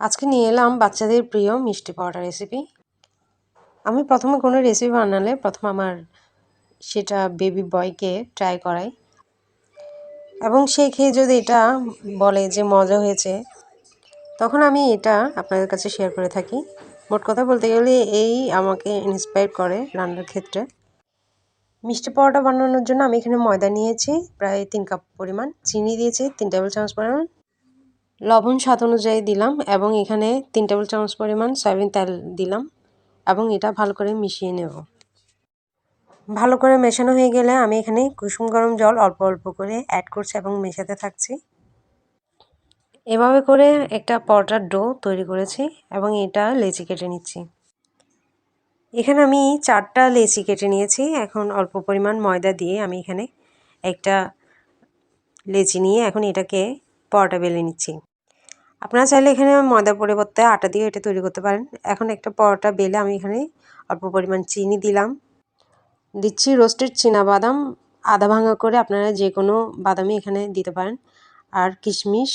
আজকে নিয়ে এলাম বাচ্চাদের প্রিয় মিষ্টি পাউডার রেসিপি। আমি প্রথমে কোনো রেসিপি বানালে প্রথমে আমার সেটা বেবি বয়কে ট্রাই করাই, এবং সে খেয়ে যদি এটা বলে যে মজা হয়েছে, তখন আমি এটা আপনাদের কাছে শেয়ার করে থাকি। মোট কথা বলতে গেলে এই আমাকে ইন্সপায়ার করে রান্নার ক্ষেত্রে। মিষ্টি পাউডার বানানোর জন্য আমি এখানে ময়দা নিয়েছি প্রায় 3 কাপ পরিমাণ, চিনি দিয়েছি 3 টেবিল চামচ পরিমাণ, লবণ স্বাদ অনুযায়ী দিলাম, এবং এখানে 3 টেবিল চামচ পরিমাণ সয়াবিন তেল দিলাম, এবং এটা ভালো করে মিশিয়ে নেব। ভালো করে মেশানো হয়ে গেলে আমি এখানে কুসুম গরম জল অল্প অল্প করে অ্যাড করছি এবং মেশাতে থাকছি। এভাবে করে একটা পরোটার ডো তৈরি করেছি এবং এটা লেচি কেটে নিচ্ছি। এখানে আমি 4টা লেচি কেটে নিয়েছি। এখন অল্প পরিমাণ ময়দা দিয়ে আমি এখানে একটা লেচি নিয়ে এখন এটাকে পরোটা বেলে নিচ্ছি। আপনারা চাইলে এখানে ময়দার পরিবর্তে আটা দিয়ে এটা তৈরি করতে পারেন। এখন একটা পরোটা বেলে আমি এখানে অল্প পরিমাণ চিনি দিলাম, দিচ্ছি রোস্টেড বাদাম আধা ভাঙা করে, আপনারা যে কোনো বাদামই এখানে দিতে পারেন, আর কিশমিশ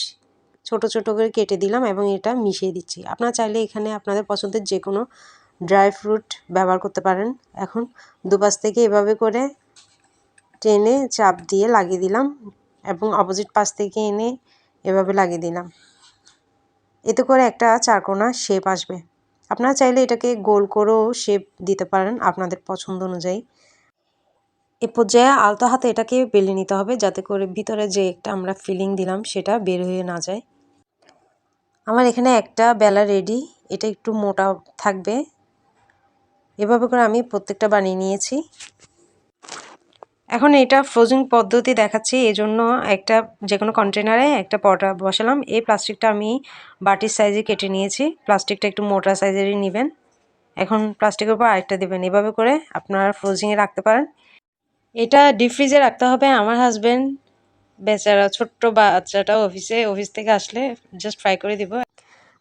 ছোট ছোট করে কেটে দিলাম এবং এটা মিশিয়ে দিচ্ছি। আপনারা চাইলে এখানে আপনাদের পছন্দের যে কোনো ড্রাই ফ্রুট ব্যবহার করতে পারেন। এখন দুপাশ থেকে এভাবে করে টেনে চাপ দিয়ে লাগিয়ে দিলাম এবং অপোজিট পাশ থেকে এনে এভাবে লাগিয়ে দিলাম। এতে করে একটা চারকোনা শেপ আসবে। আপনারা চাইলে এটাকে গোল করেও শেপ দিতে পারেন আপনাদের পছন্দ অনুযায়ী। এ পর্যায়ে আলতো হাতে এটাকে বেলে নিতে হবে, যাতে করে ভিতরে যে একটা আমরা ফিলিং দিলাম সেটা বের হয়ে না যায়। আমার এখানে একটা বেলা রেডি, এটা একটু মোটা থাকবে। এভাবে করে আমি প্রত্যেকটা বানিয়ে নিয়েছি। এখন এটা ফ্রোজিং পদ্ধতি দেখাচ্ছি, এজন্য একটা যে কোনো কন্টেনারে একটা পরোটা বসালাম। এই প্লাস্টিকটা আমি বাটির সাইজে কেটে নিয়েছি। প্লাস্টিকটা একটু মোটা সাইজেরই নেবেন। এখন প্লাস্টিকের উপর আরেকটা দেবেন। এভাবে করে আপনারা ফ্রোজিংয়ে রাখতে পারেন। এটা ডিপ ফ্রিজে রাখতে হবে। আমার হাজবেন্ড বেচারা ছোট্ট বাচ্চাটা অফিস থেকে আসলে জাস্ট ফ্রাই করে দিব।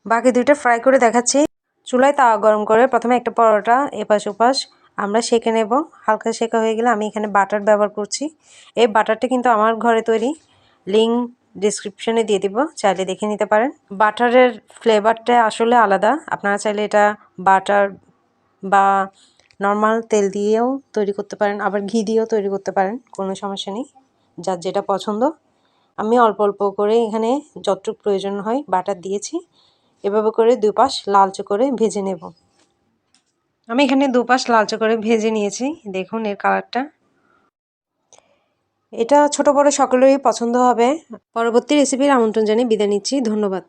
বাকি দুইটা ফ্রাই করে দেখাচ্ছি। চুলায় তাওয়া গরম করে প্রথমে একটা পরোটা এপাশ ওপাশ আমরা সেঁকে নেব। হালকা সেঁকা হয়ে গেলে আমি এখানে বাটার ব্যবহার করছি। এই বাটারটা কিন্তু আমার ঘরে তৈরি, লিঙ্ক ডিসক্রিপশনে দিয়ে দিব, চাইলে দেখে নিতে পারেন। বাটারের ফ্লেভারটা আসলে আলাদা। আপনারা চাইলে এটা বাটার বা নর্মাল তেল দিয়েও তৈরি করতে পারেন, আবার ঘি দিয়েও তৈরি করতে পারেন, কোনো সমস্যা নেই, যার যেটা পছন্দ। আমি অল্প অল্প করে এখানে যতটুকু প্রয়োজন হয় বাটার দিয়েছি। এভাবে করে দুপাশ লালচে করে ভেজে নেব। আমি এখানে দুপাশ লালচে করে ভেজে নিয়েছি। দেখুন এর কালারটা। এটা ছোট বড় সকলেরই পছন্দ হবে। পরবর্তী রেসিপির আমন্ত্রণ জানিয়ে বিদায় নিচ্ছি। ধন্যবাদ।